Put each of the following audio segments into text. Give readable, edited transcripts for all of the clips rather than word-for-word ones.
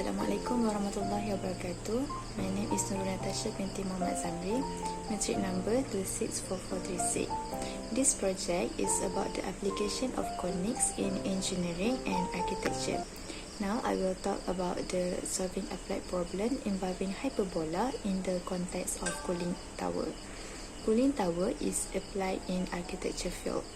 Assalamualaikum warahmatullahi wabarakatuh. My name is Nurul Natasha binti zamri, metric number 264436. This project is about the application of conics in engineering and architecture. Now I will talk about the solving applied problem involving hyperbola in the context of cooling tower. Cooling tower is applied in architecture field.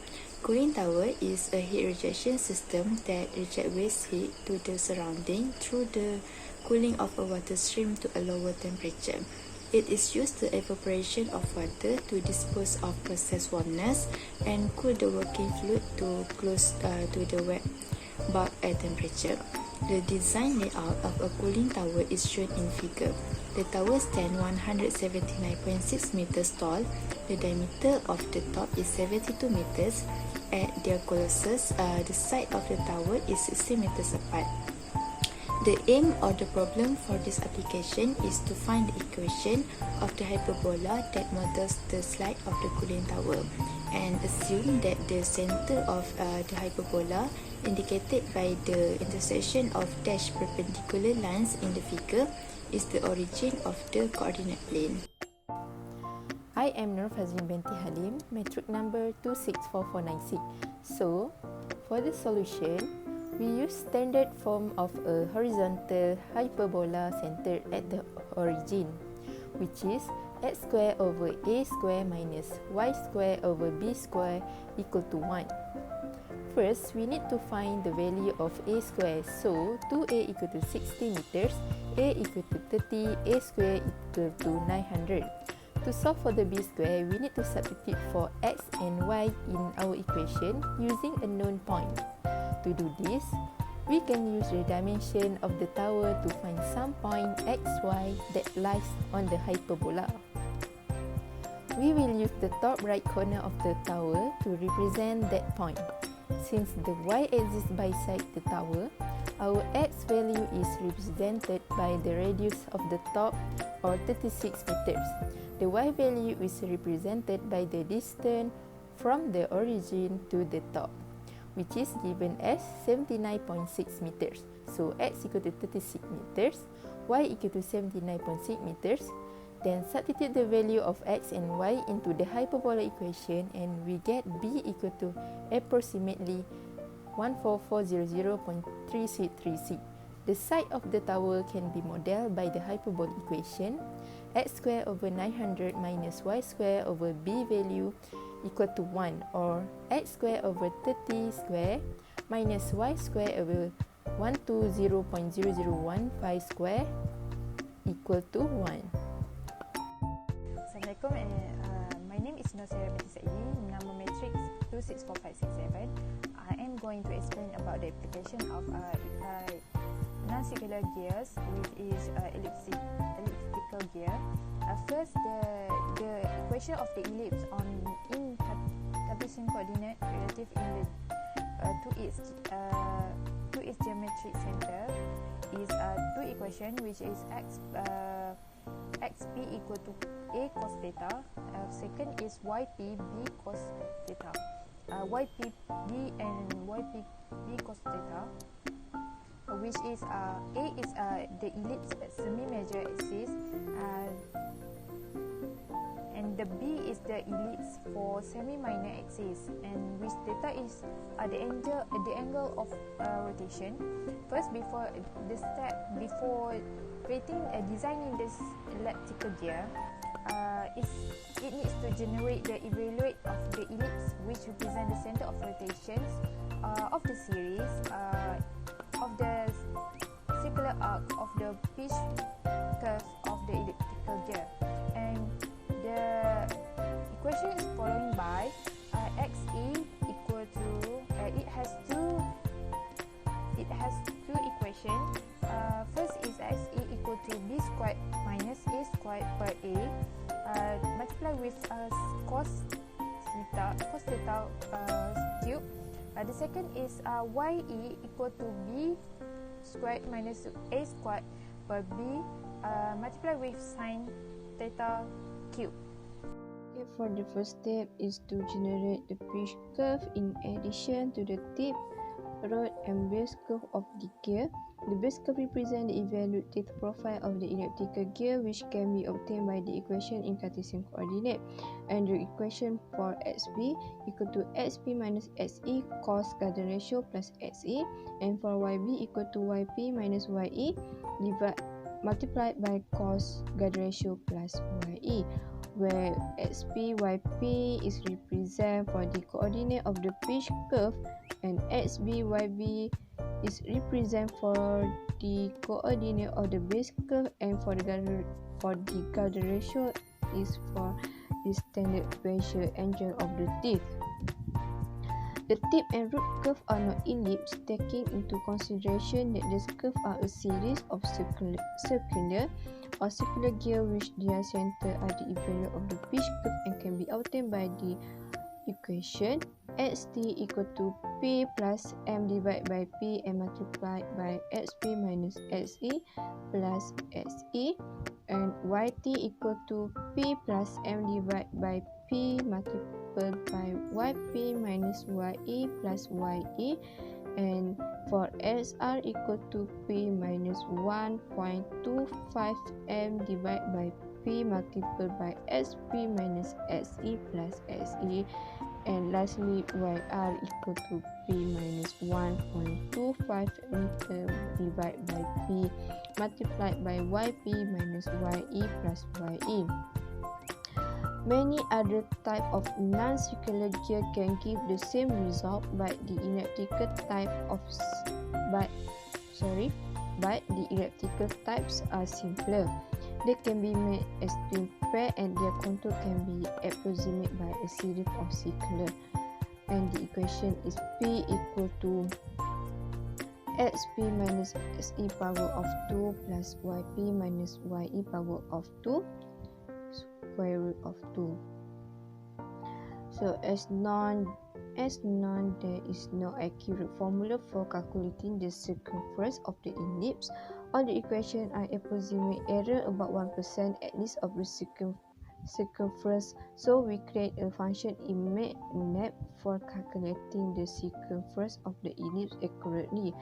Cooling tower is a heat rejection system that rejects waste heat to the surrounding through the cooling of a water stream to a lower temperature. It is used the evaporation of water to dispose of process warmness and cool the working fluid to close to the wet bulk at temperature. The design layout of a cooling tower is shown in figure. The tower stands 179.6 meters tall. The diameter of the top is 72 meters. At their colossus, the side of the tower is 60 meters apart. The aim of the problem for this application is to find the equation of the hyperbola that models the slide of the cooling tower and assume that the center of the hyperbola indicated by the intersection of dashed perpendicular lines in the figure is the origin of the coordinate plane. I am Norfazlin binti Halim, metric number 264496. So, for the solution, we use standard form of a horizontal hyperbola centered at the origin, which is x square over a square minus y square over b square equal to 1. First, we need to find the value of a square. So, 2a equal to 60 meters, a equal to 30, a square equal to 900. To solve for the b square, we need to substitute for x and y in our equation using a known point. To do this, we can use the dimension of the tower to find some point x, y that lies on the hyperbola. We will use the top right corner of the tower to represent that point. Since the y-axis bisects the tower, our x value is represented by the radius of the top, or 36 meters. The y value is represented by the distance from the origin to the top, which is given as 79.6 meters. So x equal to 36 meters, y equal to 79.6 meters. Then substitute the value of x and y into the hyperbola equation and we get b equal to approximately 14400.333. The side of the tower can be modeled by the hyperbola equation. X squared over 900 minus y squared over b value equal to 1, or x squared over 30 square minus y squared over 120.0015 square equal to 1. Assalamualaikum. My name is Nurul saidi, number matrix 264567. I am going to explain about the application of non-circular gears, which is elliptical gear. First, the equation of the ellipse in Cartesian coordinate relative in to its geometric center is two equation, which is xp equal to a cos theta. Second is yp b cos theta. Yp b and yp b cos theta, which is a is the ellipse semi-major axis, and the b is the ellipse for semi-minor axis, and which theta is the angle of rotation. First, before designing this elliptical gear, it needs to generate the evaluate of the ellipse, which represent the center of rotations of the series of the circular arc of the pitch curve of the elliptical gear. And the equation is following by xe equal to it has two equations. First is xe equal to b squared minus a squared per a multiplied with cos theta cube. The second is ye equal to b squared minus a squared per b multiplied with sin theta cube. For the first step is to generate the pitch curve in addition to the tip rod and base curve of the gear. The base curve represents the evaluate teeth profile of the elliptical gear, which can be obtained by the equation in Cartesian coordinate. And the equation for XB equal to XP minus XE cos guardian ratio plus XE, and for YB equal to YP minus YE multiplied by cos guardian ratio plus YE, where XP YP is represent for the coordinate of the pitch curve and XB YB is represent for the coordinate of the base curve, and for the guardian ratio is for the standard pressure angle of the teeth. The tip and root curve are not ellipse, taking into consideration that the curves are a series of circular or circular gear which their center are the evaluate of the pitch curve and can be obtained by the equation xt equal to p plus m divided by p and multiplied by xp minus xe plus xe, and yt equal to p plus m divided by p multiplied by yp minus ye plus ye, and for SR equal to P minus 1.25 M divided by P multiplied by SP minus SE plus SE, and lastly YR equal to P minus 1.25 meter divided by P multiplied by YP minus YE plus YE. Many other types of non-circular gear can give the same result, but the elliptical types are simpler. They can be made as twin pair and their contour can be approximated by a series of circular. And the equation is P equal to XP minus XE power of 2 plus YP minus YE power of 2 square root of 2. So as known, there is no accurate formula for calculating the circumference of the ellipse. On the equation, I approximate error about 1% at least of the circumference. So we create a function in MATLAB for calculating the circumference of the ellipse accurately.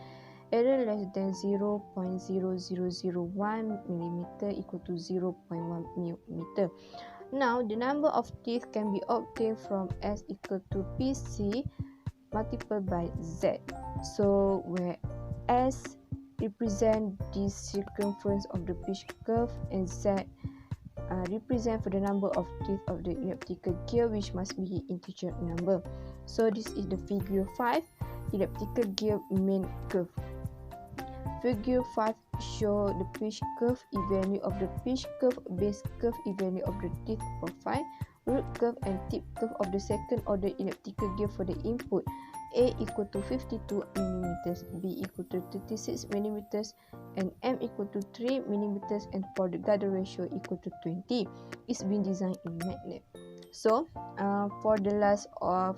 Error less than 0.0001 mm equal to 0.1 mm. Now, the number of teeth can be obtained from S equal to PC multiplied by Z. So, where S represent the circumference of the pitch curve and Z represent for the number of teeth of the elliptical gear, which must be integer number. So, this is the figure 5, elliptical gear main curve. Figure 5 show the pitch curve, value of the pitch curve, base curve, value of the teeth profile, root curve and tip curve of the second order elliptical gear for the input. A equal to 52 mm, B equal to 36 mm, and M equal to 3 mm, and for the guardian ratio equal to 20. It's been designed in MATLAB. So, for the last of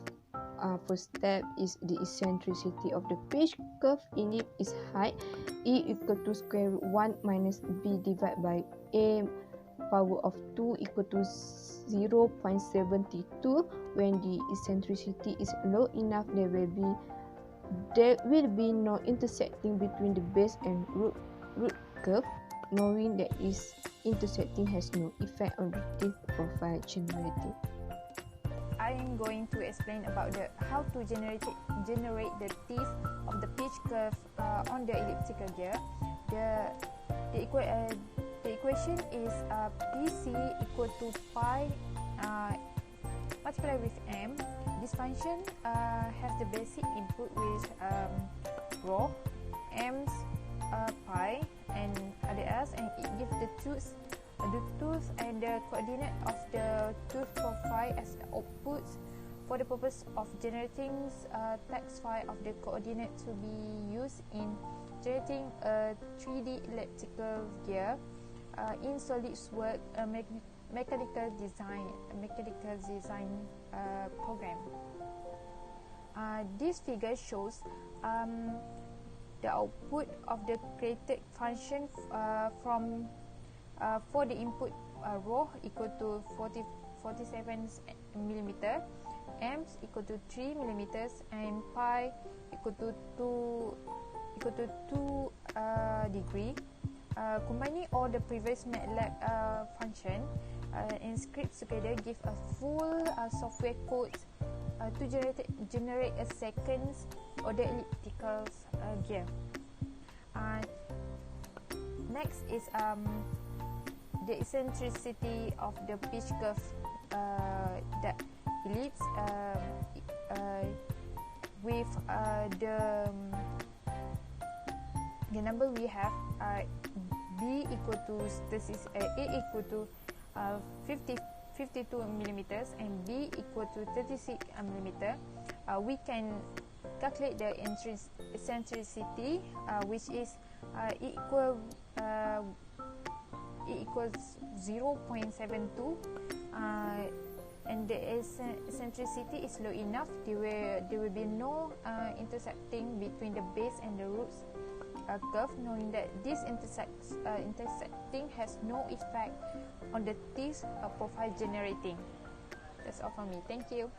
first step is the eccentricity of the pitch curve. Ellipse is height E equal to square root 1 minus B divided by A power of 2 equal to 0.72. When the eccentricity is low enough, there will be no intersecting between the base and root curve, knowing that this intersecting has no effect on the teeth profile generated. I am going to explain about how to generate the teeth of the pitch curve on the elliptical gear. The equation is PC equal to pi multiplied with m. This function has the basic input with rho, m's, pi, and other else, and it gives the tooth and the coordinate of the tooth profile as outputs for the purpose of generating text file of the coordinate to be used in generating a 3D elliptical gear in SolidWorks mechanical design program. This figure shows the output of the created function from for the input rho equal to 47 mm, m equal to 3 mm, and pi equal to 2 degree. Combining all the previous MATLAB function and scripts together give a full software code to generate a second order elliptical gear. Next is the eccentricity of the pitch curve that ellipse with the number we have B equal to A equal to 52 millimeters and B equal to 36 millimeter. We can calculate the eccentricity, which is equals 0.72, and the eccentricity is low enough. There will be no intersecting between the base and the roots curve, knowing that this intersecting has no effect on the teeth profile generating. That's all from me. Thank you.